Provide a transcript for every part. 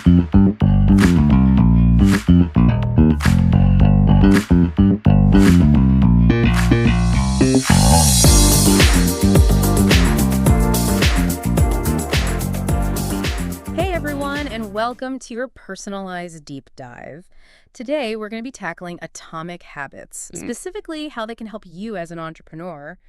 Hey everyone, and welcome to your personalized deep dive. Today, we're going to be tackling atomic habits, specifically how they can help you as an entrepreneur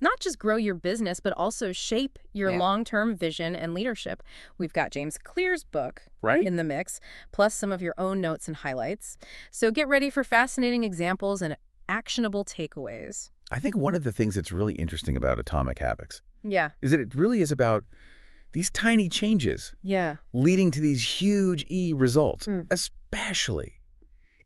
not just grow your business, but also shape your long-term vision and leadership. We've got James Clear's book in the mix, plus some of your own notes and highlights. So get ready for fascinating examples and actionable takeaways. I think one of the things that's really interesting about atomic habits Yeah. is that it really is about these tiny changes leading to these huge results, especially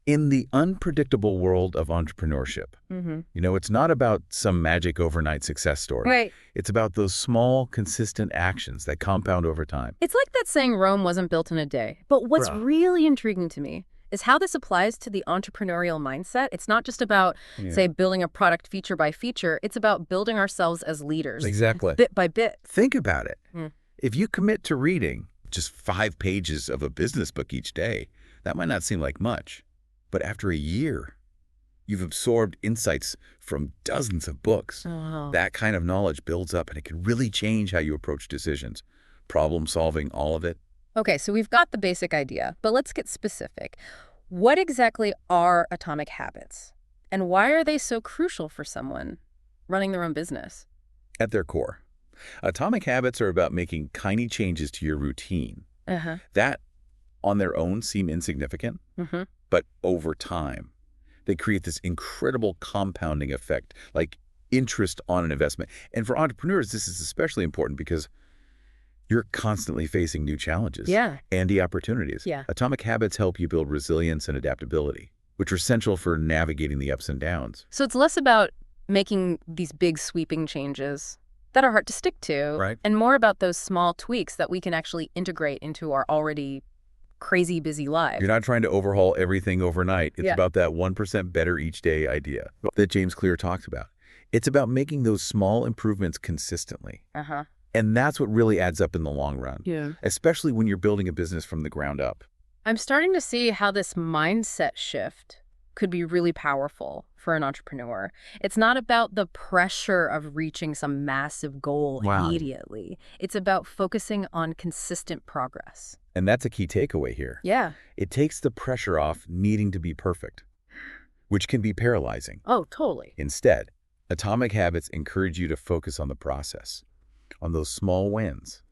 in the unpredictable world of entrepreneurship. You know, it's not about some magic overnight success story. Right. It's about those small, consistent actions that compound over time. It's like that saying Rome wasn't built in a day. But what's really intriguing to me is how this applies to the entrepreneurial mindset. It's not just about, say, building a product feature by feature. It's about building ourselves as leaders. Exactly. Bit by bit. Think about it. If you commit to reading just 5 pages of a business book each day, that might not seem like much. But after a year, you've absorbed insights from dozens of books. That kind of knowledge builds up, and it can really change how you approach decisions, problem solving, all of it. Okay, so we've got the basic idea, but let's get specific. What exactly are atomic habits? And why are they so crucial for someone running their own business? At their core, atomic habits are about making tiny changes to your routine that on their own seem insignificant, but over time, they create this incredible compounding effect, like interest on an investment. And for entrepreneurs, this is especially important because you're constantly facing new challenges and the opportunities. Atomic habits help you build resilience and adaptability, which are essential for navigating the ups and downs. So it's less about making these big sweeping changes that are hard to stick to, and more about those small tweaks that we can actually integrate into our already crazy busy lives. You're not trying to overhaul everything overnight. It's about that 1% better each day idea that James Clear talks about. It's about making those small improvements consistently. And that's what really adds up in the long run, especially when you're building a business from the ground up. I'm starting to see how this mindset shift could be really powerful for an entrepreneur. It's not about the pressure of reaching some massive goal immediately. It's about focusing on consistent progress. And that's a key takeaway here. It takes the pressure off needing to be perfect, which can be paralyzing. Oh, totally. Instead, atomic habits encourage you to focus on the process, on those small wins,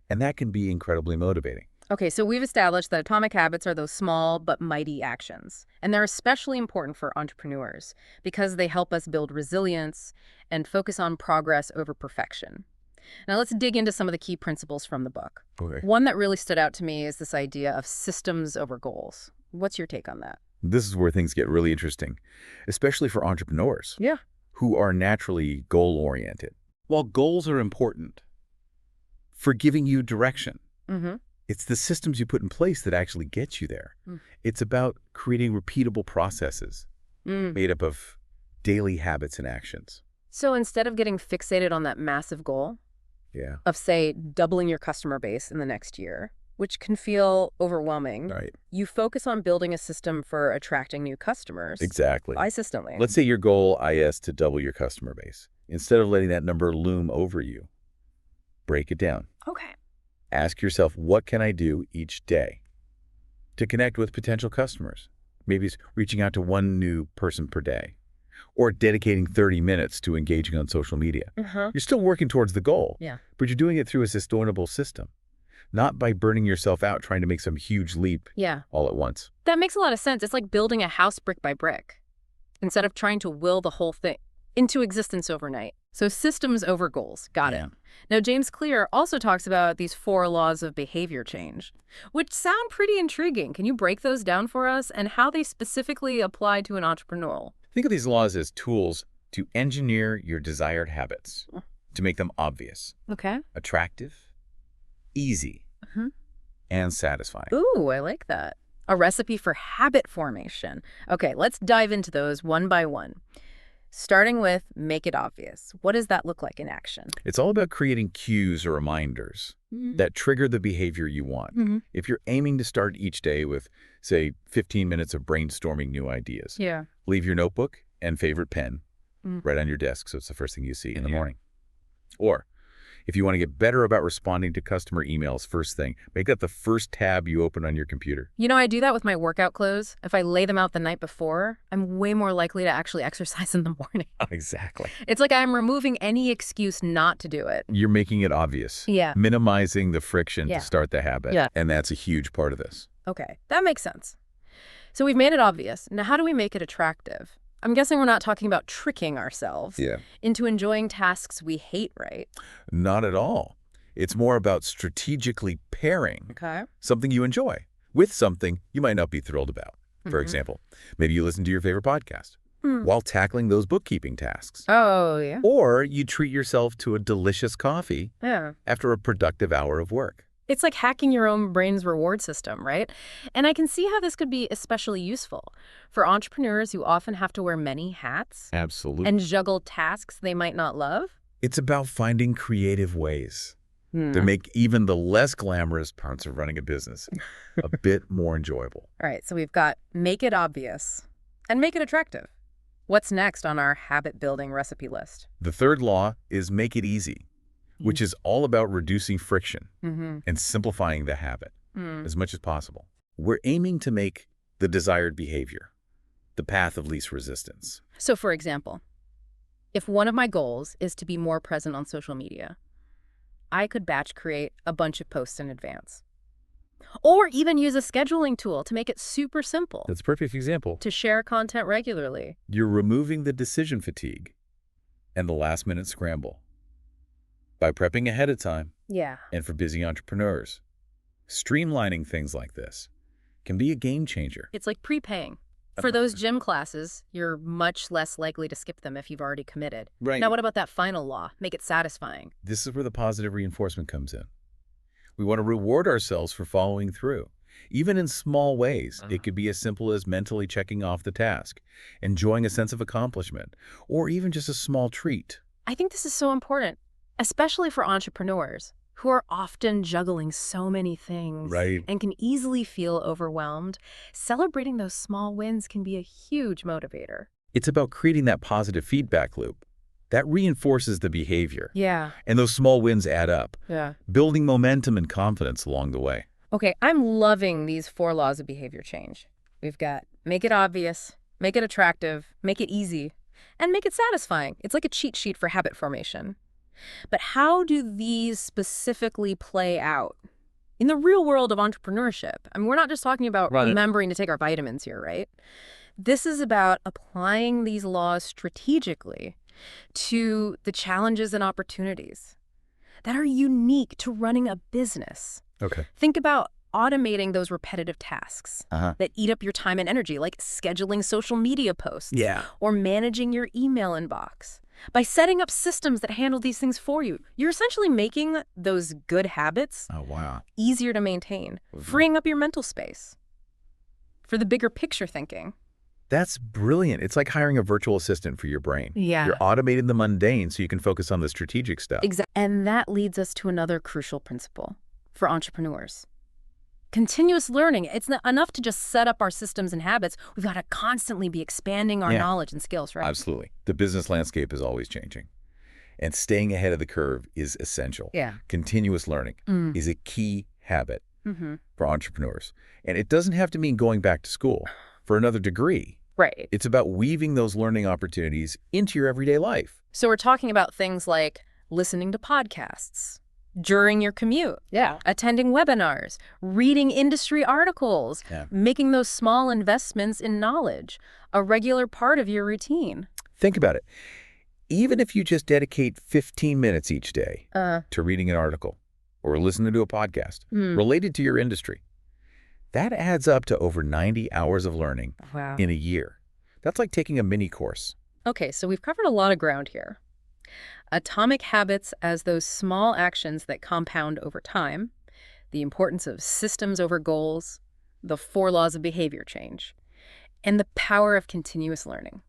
and that can be incredibly motivating. Okay, so we've established that atomic habits are those small but mighty actions, and they're especially important for entrepreneurs because they help us build resilience and focus on progress over perfection. Now let's dig into some of the key principles from the book. One that really stood out to me is this idea of systems over goals. What's your take on that? This is where things get really interesting, especially for entrepreneurs who are naturally goal-oriented. While goals are important for giving you direction, it's the systems you put in place that actually get you there. It's about creating repeatable processes made up of daily habits and actions. So instead of getting fixated on that massive goal of, say, doubling your customer base in the next year, which can feel overwhelming, you focus on building a system for attracting new customers. Exactly. Consistently. Let's say your goal is to double your customer base. Instead of letting that number loom over you, break it down. Ask yourself, what can I do each day to connect with potential customers? Maybe it's reaching out to one new person per day or dedicating 30 minutes to engaging on social media. You're still working towards the goal, but you're doing it through a sustainable system, not by burning yourself out trying to make some huge leap all at once. That makes a lot of sense. It's like building a house brick by brick instead of trying to will the whole thing into existence overnight. So systems over goals. Got it. Now, James Clear also talks about these 4 laws of behavior change, which sound pretty intriguing. Can you break those down for us and how they specifically apply to an entrepreneur? Think of these laws as tools to engineer your desired habits, to make them obvious, attractive, easy, and satisfying. Ooh, I like that. A recipe for habit formation. Okay, let's dive into those one by one. Starting with make it obvious. What does that look like in action? It's all about creating cues or reminders that trigger the behavior you want. If you're aiming to start each day with, say, 15 minutes of brainstorming new ideas, Yeah. leave your notebook and favorite pen right on your desk so it's the first thing you see in the morning. Or if you want to get better about responding to customer emails first thing, make that the first tab you open on your computer. You know, I do that with my workout clothes. If I lay them out the night before, I'm way more likely to actually exercise in the morning. Exactly. It's like I'm removing any excuse not to do it. You're making it obvious. Yeah. Minimizing the friction Yeah. to start the habit. Yeah. And that's a huge part of this. Okay, that makes sense. So we've made it obvious. Now, how do we make it attractive? I'm guessing we're not talking about tricking ourselves into enjoying tasks we hate, right? Not at all. It's more about strategically pairing something you enjoy with something you might not be thrilled about. For example, maybe you listen to your favorite podcast while tackling those bookkeeping tasks. Oh, yeah. Or you treat yourself to a delicious coffee after a productive hour of work. It's like hacking your own brain's reward system, right? And I can see how this could be especially useful for entrepreneurs who often have to wear many hats Absolutely. and juggle tasks they might not love. It's about finding creative ways to make even the less glamorous parts of running a business a bit more enjoyable. All right, so we've got make it obvious and make it attractive. What's next on our habit-building recipe list? The third law is make it easy, which is all about reducing friction and simplifying the habit as much as possible. We're aiming to make the desired behavior the path of least resistance. So, for example, if one of my goals is to be more present on social media, I could batch create a bunch of posts in advance. Or even use a scheduling tool to make it super simple That's a perfect example. to share content regularly. You're removing the decision fatigue and the last-minute scramble by prepping ahead of time. Yeah. And for busy entrepreneurs, streamlining things like this can be a game changer. It's like prepaying. For those gym classes, you're much less likely to skip them if you've already committed. Right. Now, what about that final law? Make it satisfying. This is where the positive reinforcement comes in. We want to reward ourselves for following through. Even in small ways, it could be as simple as mentally checking off the task, enjoying a sense of accomplishment, or even just a small treat. I think this is so important, especially for entrepreneurs who are often juggling so many things Right. and can easily feel overwhelmed. Celebrating those small wins can be a huge motivator. It's about creating that positive feedback loop that reinforces the behavior. Yeah. And those small wins add up, Yeah. building momentum and confidence along the way. Okay, I'm loving these 4 laws of behavior change. We've got make it obvious, make it attractive, make it easy, and make it satisfying. It's like a cheat sheet for habit formation. But how do these specifically play out in the real world of entrepreneurship? I mean, we're not just talking about remembering to take our vitamins here, right? This is about applying these laws strategically to the challenges and opportunities that are unique to running a business. Okay. Think about automating those repetitive tasks that eat up your time and energy, like scheduling social media posts or managing your email inbox. By setting up systems that handle these things for you, you're essentially making those good habits easier to maintain, freeing up your mental space for the bigger picture thinking. That's brilliant. It's like hiring a virtual assistant for your brain. Yeah. You're automating the mundane so you can focus on the strategic stuff. Exactly. And that leads us to another crucial principle for entrepreneurs. Continuous learning. It's not enough to just set up our systems and habits. We've got to constantly be expanding our knowledge and skills, right? Absolutely. The business landscape is always changing. And staying ahead of the curve is essential. Yeah. Continuous learning is a key habit for entrepreneurs. And it doesn't have to mean going back to school for another degree. Right. It's about weaving those learning opportunities into your everyday life. So we're talking about things like listening to podcasts during your commute, attending webinars, reading industry articles, making those small investments in knowledge a regular part of your routine. Think about it. Even if you just dedicate 15 minutes each day to reading an article or listening to a podcast related to your industry, that adds up to over 90 hours of learning in a year. That's like taking a mini course. Okay, so we've covered a lot of ground here. Atomic habits as those small actions that compound over time, the importance of systems over goals, the 4 laws of behavior change, and the power of continuous learning.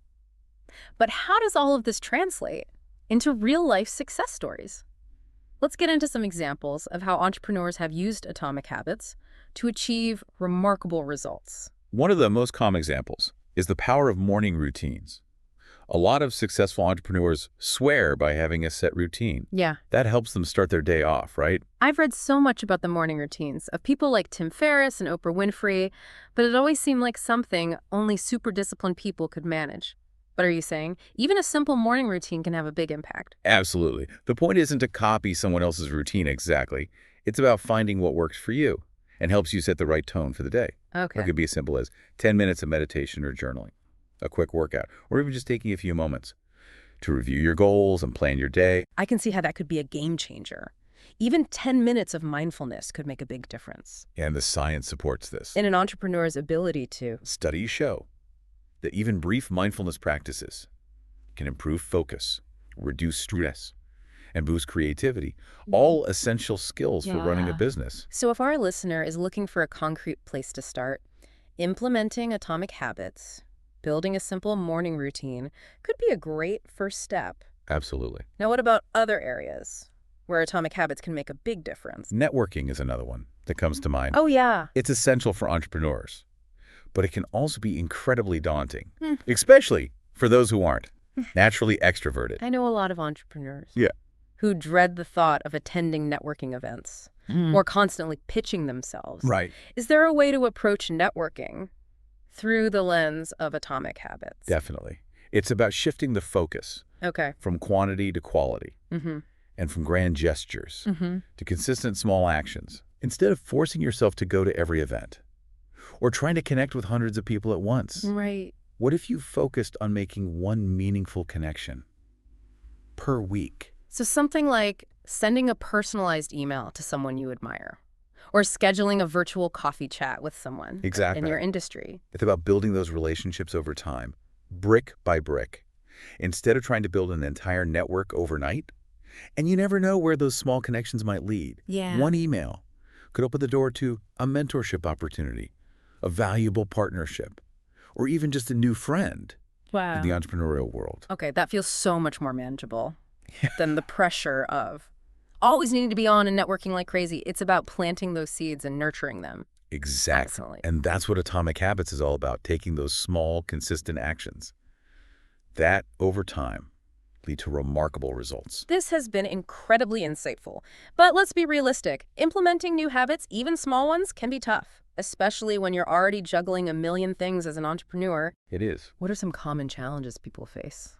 But how does all of this translate into real-life success stories? Let's get into some examples of how entrepreneurs have used atomic habits to achieve remarkable results. One of the most common examples is the power of morning routines. A lot of successful entrepreneurs swear by having a set routine. Yeah. That helps them start their day off, right? I've read so much about the morning routines of people like Tim Ferriss and Oprah Winfrey, but it always seemed like something only super disciplined people could manage. But are you saying even a simple morning routine can have a big impact? Absolutely. The point isn't to copy someone else's routine exactly. It's about finding what works for you and helps you set the right tone for the day. Okay. It could be as simple as 10 minutes of meditation or journaling, a quick workout, or even just taking a few moments to review your goals and plan your day. I can see how that could be a game changer. Even 10 minutes of mindfulness could make a big difference And the science supports this. in an entrepreneur's ability to. Studies show that even brief mindfulness practices can improve focus, reduce stress, and boost creativity, all essential skills for running a Yeah. business. So if our listener is looking for a concrete place to start, implementing atomic habits, building a simple morning routine could be a great first step. Absolutely. Now, what about other areas where atomic habits can make a big difference? Networking is another one that comes to mind. Oh, yeah. It's essential for entrepreneurs, but it can also be incredibly daunting, especially for those who aren't naturally extroverted. I know a lot of entrepreneurs. Yeah. Who dread the thought of attending networking events or constantly pitching themselves. Right. Is there a way to approach networking through the lens of atomic habits? Definitely. It's about shifting the focus Okay. from quantity to quality Mm-hmm. and from grand gestures Mm-hmm. to consistent small actions. Instead of forcing yourself to go to every event or trying to connect with hundreds of people at once, Right. what if you focused on making one meaningful connection per week? So something like sending a personalized email to someone you admire or scheduling a virtual coffee chat with someone Exactly. in your industry. It's about building those relationships over time, brick by brick, instead of trying to build an entire network overnight. And you never know where those small connections might lead. Yeah. One email could open the door to a mentorship opportunity, a valuable partnership, or even just a new friend Wow. in the entrepreneurial world. Okay, that feels so much more manageable than the pressure of always needing to be on and networking like crazy. It's about planting those seeds and nurturing them. Exactly. Excellent. And that's what Atomic Habits is all about, taking those small, consistent actions that, over time, lead to remarkable results. This has been incredibly insightful. But let's be realistic. Implementing new habits, even small ones, can be tough, especially when you're already juggling a million things as an entrepreneur. It is. What are some common challenges people face?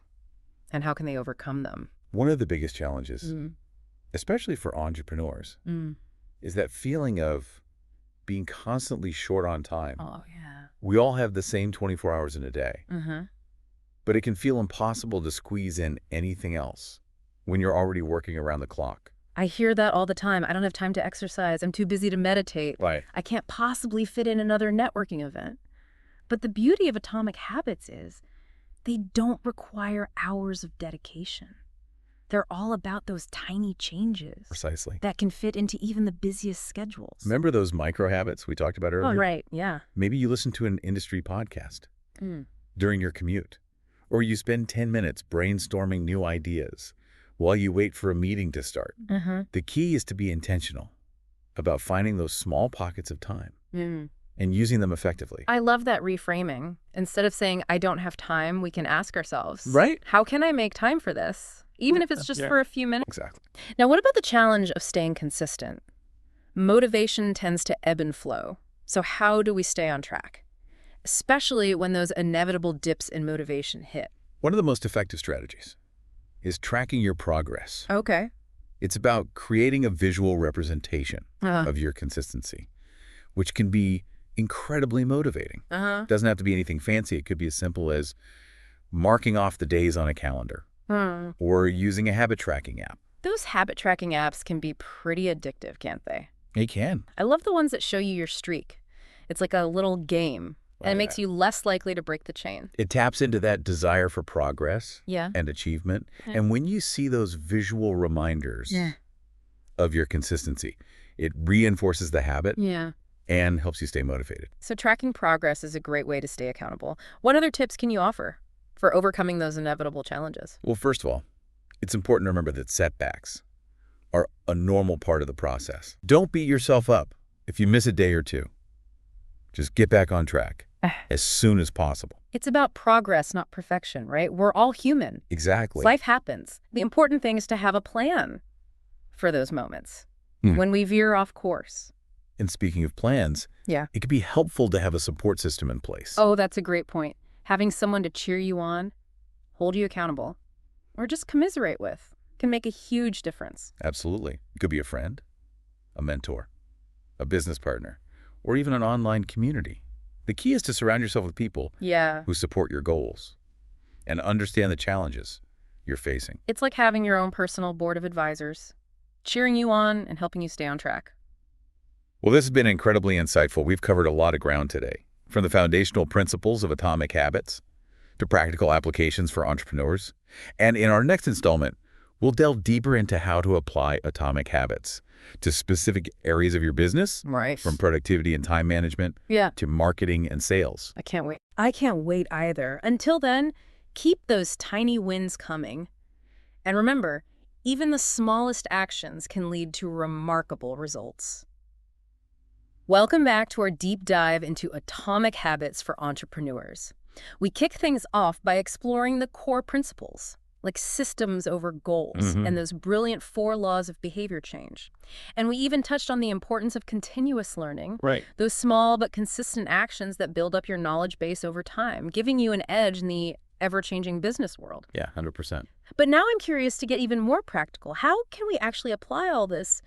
And how can they overcome them? One of the biggest challenges, especially for entrepreneurs, is that feeling of being constantly short on time. Oh, yeah. We all have the same 24 hours in a day, Mm-hmm. but it can feel impossible to squeeze in anything else when you're already working around the clock. I hear that all the time. I don't have time to exercise. I'm too busy to meditate. Right. I can't possibly fit in another networking event. But the beauty of Atomic Habits is they don't require hours of dedication. They're all about those tiny changes Precisely. that can fit into even the busiest schedules. Remember those micro habits we talked about earlier? Oh, right. Yeah. Maybe you listen to an industry podcast Mm. during your commute, or you spend 10 minutes brainstorming new ideas while you wait for a meeting to start. Mm-hmm. The key is to be intentional about finding those small pockets of time Mm. and using them effectively. I love that reframing. Instead of saying, I don't have time, we can ask ourselves, Right. how can I make time for this? Even if it's just for a few minutes. Exactly. Now, what about the challenge of staying consistent? Motivation tends to ebb and flow. So how do we stay on track? Especially when those inevitable dips in motivation hit. One of the most effective strategies is tracking your progress. Okay. It's about creating a visual representation of your consistency, which can be incredibly motivating. It doesn't have to be anything fancy. It could be as simple as marking off the days on a calendar or using a habit tracking app. Those habit tracking apps can be pretty addictive, can't they? It can. I love the ones that show you your streak. It's like a little game, and it makes you less likely to break the chain. It taps into that desire for progress Yeah. and achievement. Yeah. And when you see those visual reminders of your consistency, it reinforces the habit Yeah. and helps you stay motivated. So tracking progress is a great way to stay accountable. What other tips can you offer? for overcoming those inevitable challenges? Well, first of all, it's important to remember that setbacks are a normal part of the process. Don't beat yourself up if you miss a day or two. Just get back on track as soon as possible. It's about progress, not perfection, right? We're all human. Exactly. Life happens. The important thing is to have a plan for those moments when we veer off course. And speaking of plans, it could be helpful to have a support system in place. Oh, that's a great point. Having someone to cheer you on, hold you accountable, or just commiserate with can make a huge difference. Absolutely. It could be a friend, a mentor, a business partner, or even an online community. The key is to surround yourself with people who support your goals and understand the challenges you're facing. It's like having your own personal board of advisors, cheering you on and helping you stay on track. Well, this has been incredibly insightful. We've covered a lot of ground today, from the foundational principles of atomic habits to practical applications for entrepreneurs. And in our next installment, we'll delve deeper into how to apply atomic habits to specific areas of your business, from productivity and time management to marketing and sales. I can't wait. I can't wait either. Until then, keep those tiny wins coming. And remember, even the smallest actions can lead to remarkable results. Welcome back to our deep dive into atomic habits for entrepreneurs. We kick things off by exploring the core principles, like systems over goals and those brilliant 4 laws of behavior change. And we even touched on the importance of continuous learning, those small but consistent actions that build up your knowledge base over time, giving you an edge in the ever-changing business world. Yeah, 100%. But now I'm curious to get even more practical. How can we actually apply all this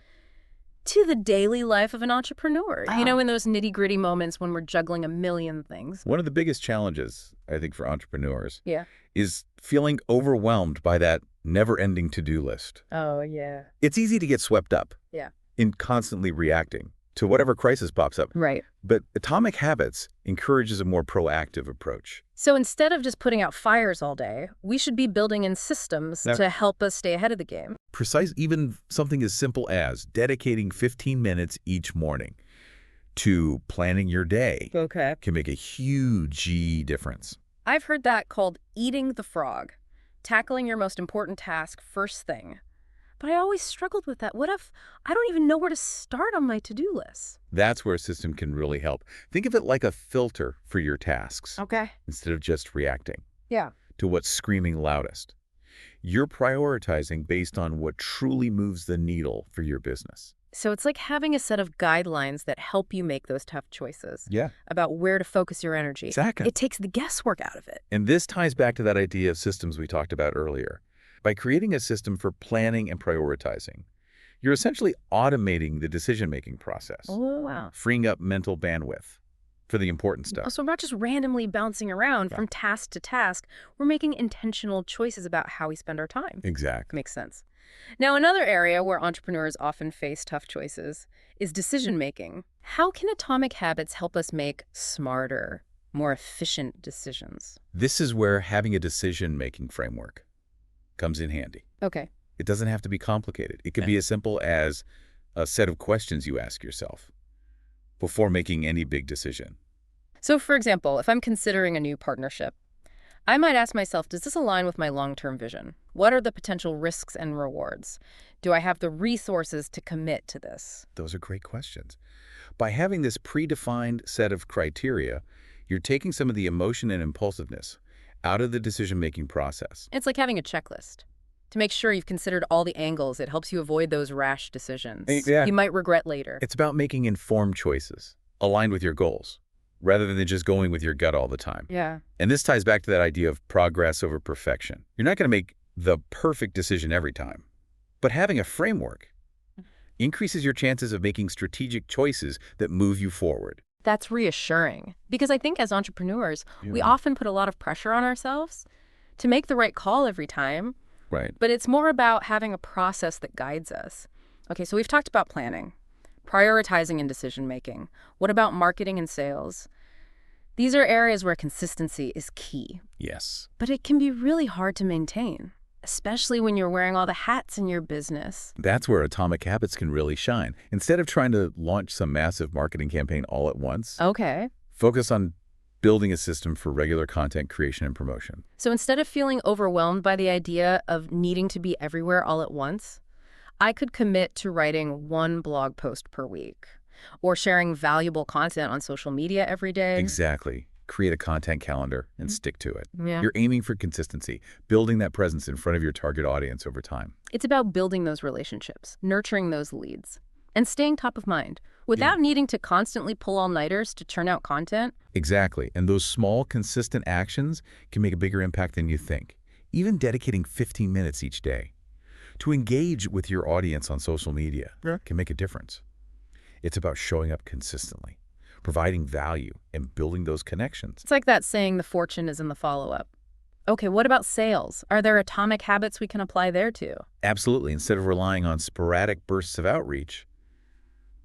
to the daily life of an entrepreneur? You know, in those nitty-gritty moments when we're juggling a million things. One of the biggest challenges, I think, for entrepreneurs is feeling overwhelmed by that never-ending to-do list. Oh, yeah. It's easy to get swept up in constantly reacting to whatever crisis pops up. Right. But Atomic Habits encourages a more proactive approach. So instead of just putting out fires all day, we should be building in systems to help us stay ahead of the game. Even something as simple as dedicating 15 minutes each morning to planning your day can make a huge difference. I've heard that called eating the frog, tackling your most important task first thing. But I always struggled with that. What if I don't even know where to start on my to-do list? That's where a system can really help. Think of it like a filter for your tasks. Okay. Instead of just reacting to what's screaming loudest. You're prioritizing based on what truly moves the needle for your business. So it's like having a set of guidelines that help you make those tough choices about where to focus your energy. Exactly. It takes the guesswork out of it. And this ties back to that idea of systems we talked about earlier. By creating a system for planning and prioritizing, you're essentially automating the decision-making process. Oh, wow. Freeing up mental bandwidth for the important stuff. So we're not just randomly bouncing around from task to task. We're making intentional choices about how we spend our time. Exactly. Makes sense. Now, another area where entrepreneurs often face tough choices is decision-making. How can Atomic Habits help us make smarter, more efficient decisions? This is where having a decision-making framework comes in handy. Okay. It doesn't have to be complicated. It could be as simple as a set of questions you ask yourself before making any big decision. So, for example, if I'm considering a new partnership, I might ask myself, does this align with my long-term vision? What are the potential risks and rewards? Do I have the resources to commit to this? Those are great questions. By having this predefined set of criteria, you're taking some of the emotion and impulsiveness out of the decision-making process. It's like having a checklist. To make sure you've considered all the angles, it helps you avoid those rash decisions you might regret later. It's about making informed choices, aligned with your goals, rather than just going with your gut all the time. Yeah. And this ties back to that idea of progress over perfection. You're not going to make the perfect decision every time, but having a framework increases your chances of making strategic choices that move you forward. That's reassuring, because I think as entrepreneurs, we often put a lot of pressure on ourselves to make the right call every time. Right. But it's more about having a process that guides us. Okay, so we've talked about planning, prioritizing and decision-making. What about marketing and sales? These are areas where consistency is key. Yes. But it can be really hard to maintain, especially when you're wearing all the hats in your business. That's where Atomic Habits can really shine. Instead of trying to launch some massive marketing campaign all at once, Okay. focus on building a system for regular content creation and promotion. So instead of feeling overwhelmed by the idea of needing to be everywhere all at once, I could commit to writing one blog post per week or sharing valuable content on social media every day. Exactly. Create a content calendar and stick to it. Yeah. You're aiming for consistency, building that presence in front of your target audience over time. It's about building those relationships, nurturing those leads, and staying top of mind without needing to constantly pull all-nighters to churn out content. Exactly. And those small, consistent actions can make a bigger impact than you think. Even dedicating 15 minutes each day to engage with your audience on social media can make a difference. It's about showing up consistently, providing value, and building those connections. It's like that saying, the fortune is in the follow-up. Okay, what about sales? Are there atomic habits we can apply there too? Absolutely. Instead of relying on sporadic bursts of outreach,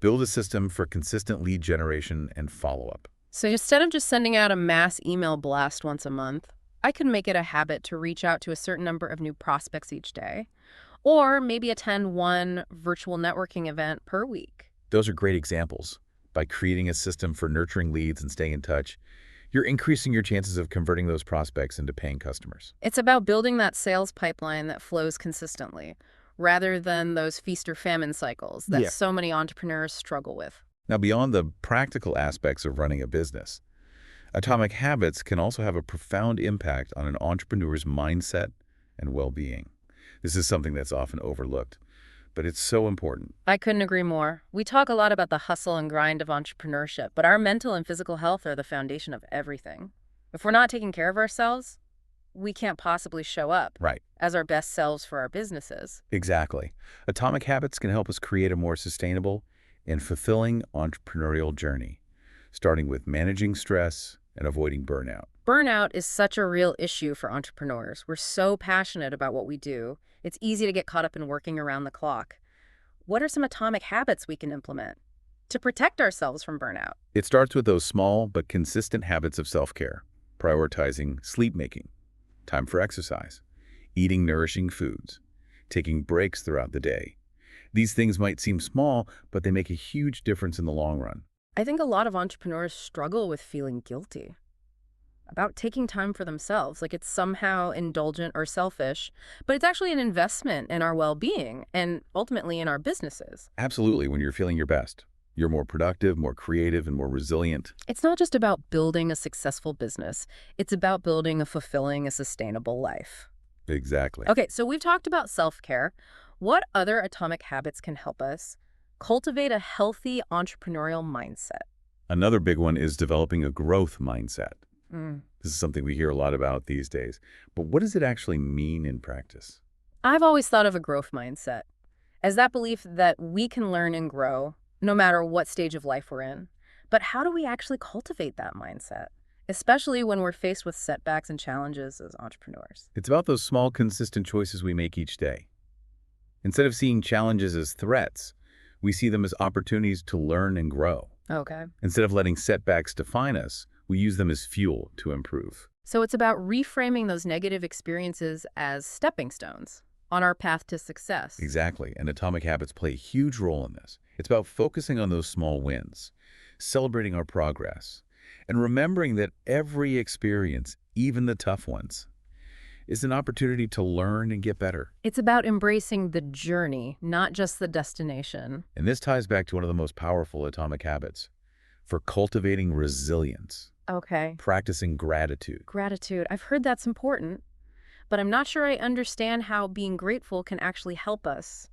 build a system for consistent lead generation and follow-up. So instead of just sending out a mass email blast once a month, I could make it a habit to reach out to a certain number of new prospects each day, or maybe attend one virtual networking event per week. Those are great examples. By creating a system for nurturing leads and staying in touch, you're increasing your chances of converting those prospects into paying customers. It's about building that sales pipeline that flows consistently, rather than those feast or famine cycles that so many entrepreneurs struggle with. Now, beyond the practical aspects of running a business, atomic habits can also have a profound impact on an entrepreneur's mindset and well-being. This is something that's often overlooked, but it's so important. I couldn't agree more. We talk a lot about the hustle and grind of entrepreneurship, but our mental and physical health are the foundation of everything. If we're not taking care of ourselves, we can't possibly show up as our best selves for our businesses. Exactly. Atomic habits can help us create a more sustainable and fulfilling entrepreneurial journey, starting with managing stress and avoiding burnout. Burnout is such a real issue for entrepreneurs. We're so passionate about what we do. It's easy to get caught up in working around the clock. What are some atomic habits we can implement to protect ourselves from burnout? It starts with those small but consistent habits of self-care, prioritizing sleep-making, time for exercise, eating nourishing foods, taking breaks throughout the day. These things might seem small, but they make a huge difference in the long run. I think a lot of entrepreneurs struggle with feeling guilty about taking time for themselves, like it's somehow indulgent or selfish, but it's actually an investment in our well-being and ultimately in our businesses. Absolutely. When you're feeling your best, you're more productive, more creative, and more resilient. It's not just about building a successful business. It's about building a fulfilling, a sustainable life. Exactly. Okay, so we've talked about self-care. What other atomic habits can help us cultivate a healthy entrepreneurial mindset? Another big one is developing a growth mindset. This is something we hear a lot about these days. But what does it actually mean in practice? I've always thought of a growth mindset as that belief that we can learn and grow no matter what stage of life we're in. But how do we actually cultivate that mindset, especially when we're faced with setbacks and challenges as entrepreneurs? It's about those small, consistent choices we make each day. Instead of seeing challenges as threats, we see them as opportunities to learn and grow. Okay. Instead of letting setbacks define us, we use them as fuel to improve. So it's about reframing those negative experiences as stepping stones on our path to success. Exactly, and atomic habits play a huge role in this. It's about focusing on those small wins, celebrating our progress, and remembering that every experience, even the tough ones, is an opportunity to learn and get better. It's about embracing the journey, not just the destination. And this ties back to one of the most powerful atomic habits, for cultivating resilience. Okay. Practicing gratitude. Gratitude. I've heard that's important, but I'm not sure I understand how being grateful can actually help us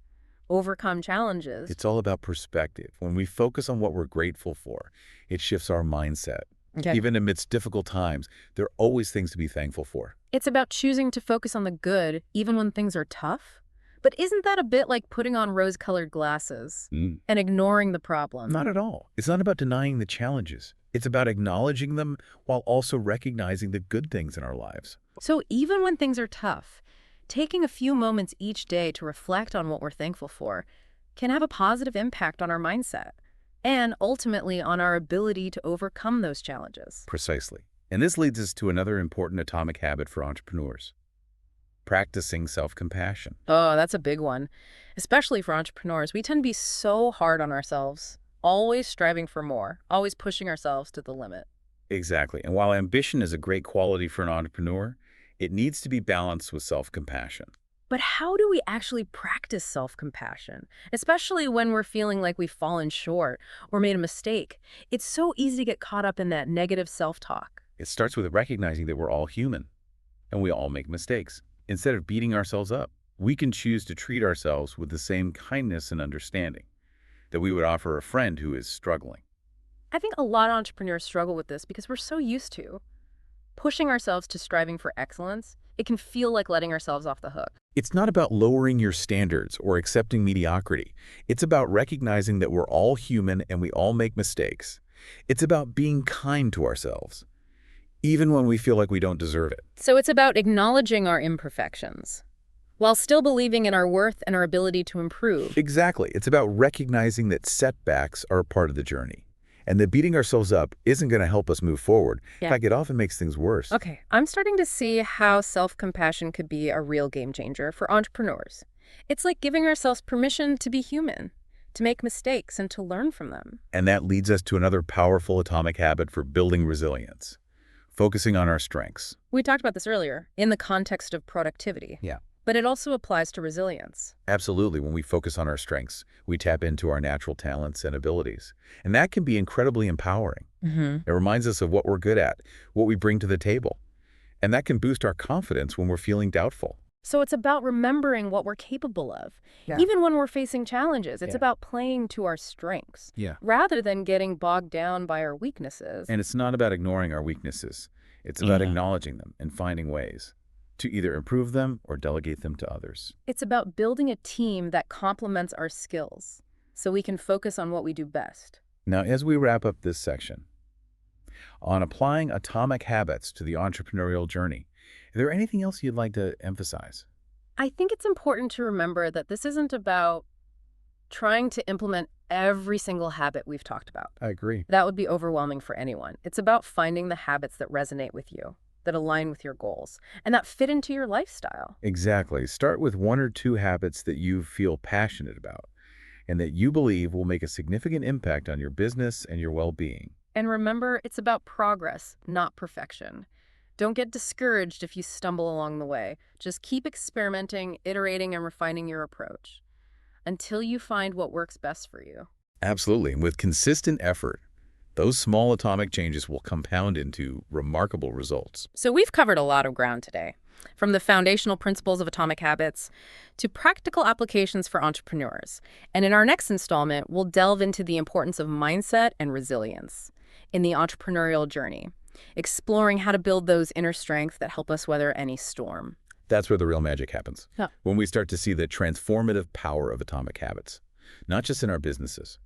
overcome challenges. It's all about perspective. When we focus on what we're grateful for, it shifts our mindset. Okay. Even amidst difficult times, there are always things to be thankful for. It's about choosing to focus on the good, even when things are tough. But isn't that a bit like putting on rose-colored glasses and ignoring the problem? Not at all. It's not about denying the challenges. It's about acknowledging them while also recognizing the good things in our lives. So even when things are tough, taking a few moments each day to reflect on what we're thankful for can have a positive impact on our mindset and ultimately on our ability to overcome those challenges. Precisely. And this leads us to another important atomic habit for entrepreneurs: practicing self-compassion. Oh, that's a big one. Especially for entrepreneurs, we tend to be so hard on ourselves, always striving for more, always pushing ourselves to the limit. Exactly. And while ambition is a great quality for an entrepreneur, it needs to be balanced with self-compassion. But how do we actually practice self-compassion, especially when we're feeling like we've fallen short or made a mistake? It's so easy to get caught up in that negative self-talk. It starts with recognizing that we're all human and we all make mistakes. Instead of beating ourselves up, we can choose to treat ourselves with the same kindness and understanding that we would offer a friend who is struggling. I think a lot of entrepreneurs struggle with this because we're so used to pushing ourselves to striving for excellence. It can feel like letting ourselves off the hook. It's not about lowering your standards or accepting mediocrity. It's about recognizing that we're all human and we all make mistakes. It's about being kind to ourselves, even when we feel like we don't deserve it. So it's about acknowledging our imperfections while still believing in our worth and our ability to improve. Exactly. It's about recognizing that setbacks are a part of the journey and that beating ourselves up isn't going to help us move forward. Yeah. In fact, it often makes things worse. Okay, I'm starting to see how self-compassion could be a real game changer for entrepreneurs. It's like giving ourselves permission to be human, to make mistakes and to learn from them. And that leads us to another powerful atomic habit for building resilience, focusing on our strengths. We talked about this earlier in the context of productivity. Yeah. But it also applies to resilience. Absolutely. When we focus on our strengths, we tap into our natural talents and abilities. And that can be incredibly empowering. It reminds us of what we're good at, what we bring to the table. And that can boost our confidence when we're feeling doubtful. So it's about remembering what we're capable of. Yeah. Even when we're facing challenges, it's Yeah. about playing to our strengths Yeah. rather than getting bogged down by our weaknesses. And it's not about ignoring our weaknesses. It's about acknowledging them and finding ways to either improve them or delegate them to others. It's about building a team that complements our skills so we can focus on what we do best. Now, as we wrap up this section on applying atomic habits to the entrepreneurial journey, is there anything else you'd like to emphasize? I think it's important to remember that this isn't about trying to implement every single habit we've talked about. I agree. That would be overwhelming for anyone. It's about finding the habits that resonate with you, that align with your goals, and that fit into your lifestyle. Exactly. Start with one or two habits that you feel passionate about and that you believe will make a significant impact on your business and your well-being. And remember, it's about progress, not perfection. Don't get discouraged if you stumble along the way. Just keep experimenting, iterating, and refining your approach until you find what works best for you. Absolutely. And with consistent effort, those small atomic changes will compound into remarkable results. So we've covered a lot of ground today, from the foundational principles of atomic habits to practical applications for entrepreneurs. And in our next installment, we'll delve into the importance of mindset and resilience in the entrepreneurial journey, exploring how to build those inner strengths that help us weather any storm. That's where the real magic happens. Yeah. When we start to see the transformative power of atomic habits, not just in our businesses,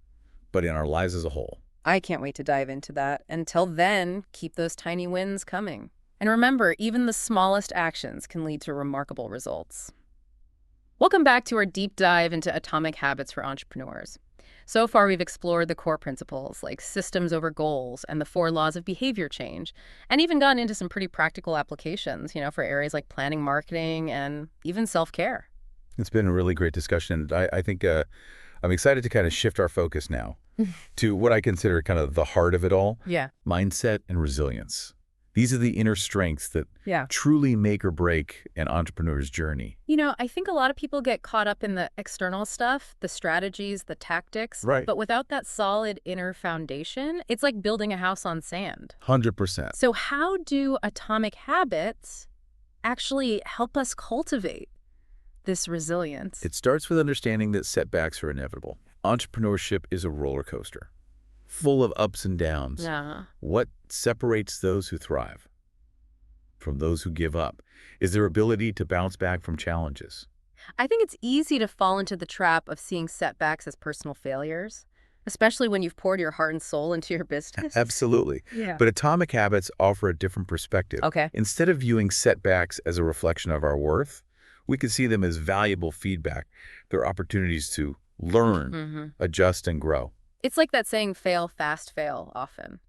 but in our lives as a whole. I can't wait to dive into that. Until then, keep those tiny wins coming. And remember, even the smallest actions can lead to remarkable results. Welcome back to our deep dive into atomic habits for entrepreneurs. So far, we've explored the core principles like systems over goals and the 4 laws of behavior change, and even gotten into some pretty practical applications, for areas like planning, marketing, and even self-care. It's been a really great discussion. I think I'm excited to kind of shift our focus now to what I consider kind of the heart of it all. Yeah. Mindset and resilience. These are the inner strengths that Yeah. truly make or break an entrepreneur's journey. I think a lot of people get caught up in the external stuff, the strategies, the tactics. Right. But without that solid inner foundation, it's like building a house on sand. 100%. So how do atomic habits actually help us cultivate this resilience? It starts with understanding that setbacks are inevitable. Entrepreneurship is a roller coaster, full of ups and downs. Yeah. What separates those who thrive from those who give up is their ability to bounce back from challenges. I think it's easy to fall into the trap of seeing setbacks as personal failures, especially when you've poured your heart and soul into your business. Absolutely. Yeah. But atomic habits offer a different perspective. Okay. Instead of viewing setbacks as a reflection of our worth, we can see them as valuable feedback. They're opportunities to learn, adjust, and grow. It's like that saying, fail, fast, fail, often.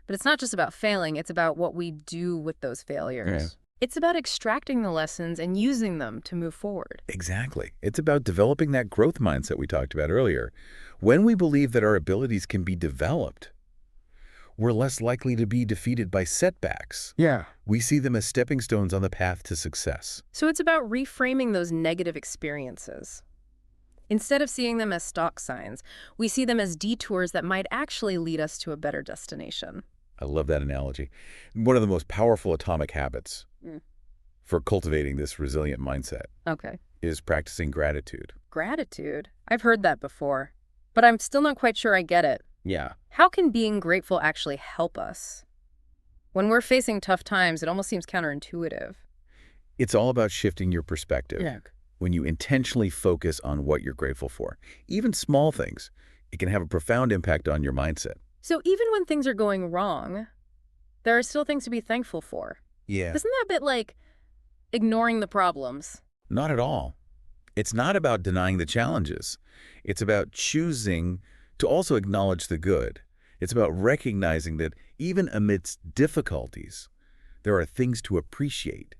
But it's not just about failing, it's about what we do with those failures. Yeah. It's about extracting the lessons and using them to move forward. Exactly. It's about developing that growth mindset we talked about earlier. When we believe that our abilities can be developed, We're less likely to be defeated by setbacks. Yeah. We see them as stepping stones on the path to success. So it's about reframing those negative experiences. Instead of seeing them as stock signs, we see them as detours that might actually lead us to a better destination. I love that analogy. One of the most powerful atomic habits for cultivating this resilient mindset Okay. is practicing gratitude. Gratitude? I've heard that before, but I'm still not quite sure I get it. Yeah. How can being grateful actually help us? When we're facing tough times, it almost seems counterintuitive. It's all about shifting your perspective. Yeah. When you intentionally focus on what you're grateful for, even small things, it can have a profound impact on your mindset. So even when things are going wrong, there are still things to be thankful for. Yeah. Isn't that a bit like ignoring the problems? Not at all. It's not about denying the challenges. It's about choosing to also acknowledge the good. It's about recognizing that even amidst difficulties, there are things to appreciate,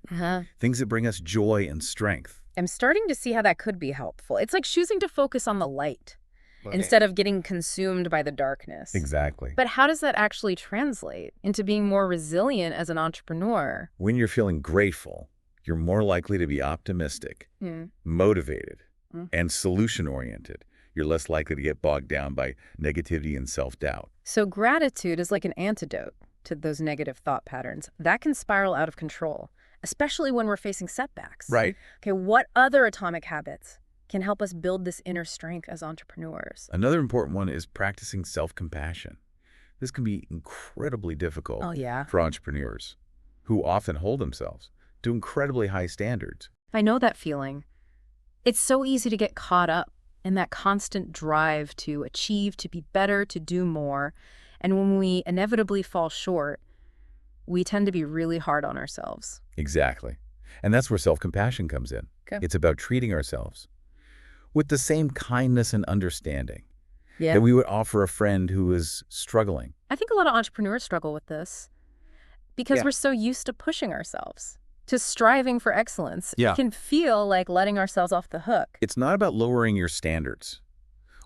things that bring us joy and strength. I'm starting to see how that could be helpful. It's like choosing to focus on the light instead of getting consumed by the darkness. Exactly. But how does that actually translate into being more resilient as an entrepreneur? When you're feeling grateful, you're more likely to be optimistic, motivated, and solution-oriented. You're less likely to get bogged down by negativity and self-doubt. So gratitude is like an antidote to those negative thought patterns. That can spiral out of control, especially when we're facing setbacks. Right. Okay, what other atomic habits can help us build this inner strength as entrepreneurs? Another important one is practicing self-compassion. This can be incredibly difficult for entrepreneurs who often hold themselves to incredibly high standards. I know that feeling. It's so easy to get caught up in that constant drive to achieve, to be better, to do more. And when we inevitably fall short, we tend to be really hard on ourselves. Exactly. And that's where self-compassion comes in. Okay. It's about treating ourselves with the same kindness and understanding Yeah. that we would offer a friend who is struggling. I think a lot of entrepreneurs struggle with this because we're so used to pushing ourselves, to striving for excellence. Yeah. It can feel like letting ourselves off the hook. It's not about lowering your standards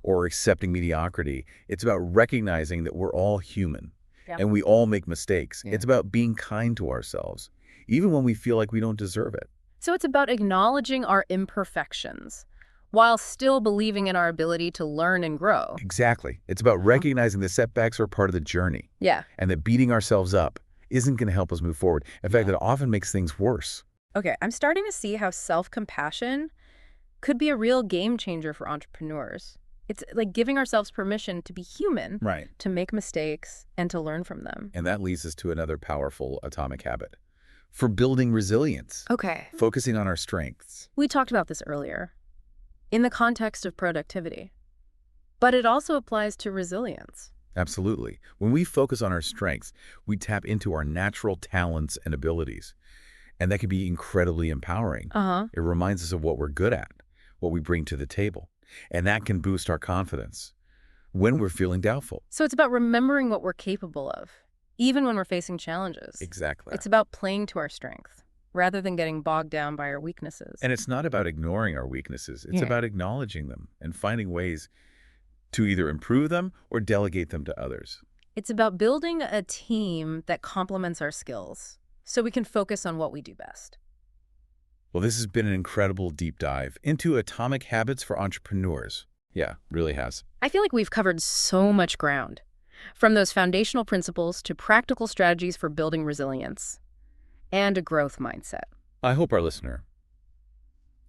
or accepting mediocrity. It's about recognizing that we're all human and we all make mistakes. It's about being kind to ourselves, even when we feel like we don't deserve it. So it's about acknowledging our imperfections while still believing in our ability to learn and grow. Exactly. It's about recognizing the setbacks are part of the journey Yeah. and that beating ourselves up isn't going to help us move forward. In fact, it often makes things worse. Okay, I'm starting to see how self-compassion could be a real game changer for entrepreneurs. It's like giving ourselves permission to be human, Right. to make mistakes, and to learn from them. And that leads us to another powerful atomic habit for building resilience, Okay. focusing on our strengths. We talked about this earlier in the context of productivity, but it also applies to resilience. Absolutely. When we focus on our strengths, we tap into our natural talents and abilities. And that can be incredibly empowering. It reminds us of what we're good at, what we bring to the table. And that can boost our confidence when we're feeling doubtful. So it's about remembering what we're capable of, even when we're facing challenges. Exactly. It's about playing to our strength rather than getting bogged down by our weaknesses. And it's not about ignoring our weaknesses. It's about acknowledging them and finding ways to either improve them or delegate them to others. It's about building a team that complements our skills so we can focus on what we do best. Well, this has been an incredible deep dive into atomic habits for entrepreneurs. Yeah, really has. I feel like we've covered so much ground, from those foundational principles to practical strategies for building resilience and a growth mindset. I hope our listener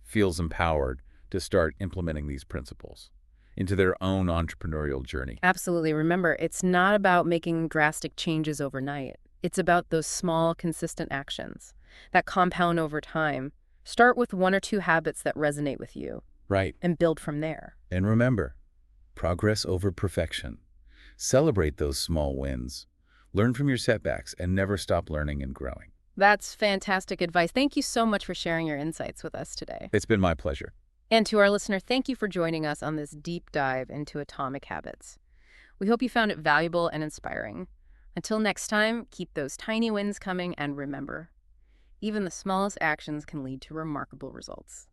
feels empowered to start implementing these principles into their own entrepreneurial journey. Absolutely. Remember, it's not about making drastic changes overnight. It's about those small, consistent actions that compound over time. Start with 1 or 2 habits that resonate with you. Right. And build from there. And remember, progress over perfection. Celebrate those small wins. Learn from your setbacks and never stop learning and growing. That's fantastic advice. Thank you so much for sharing your insights with us today. It's been my pleasure. And to our listener, thank you for joining us on this deep dive into atomic habits. We hope you found it valuable and inspiring. Until next time, keep those tiny wins coming, and remember, even the smallest actions can lead to remarkable results.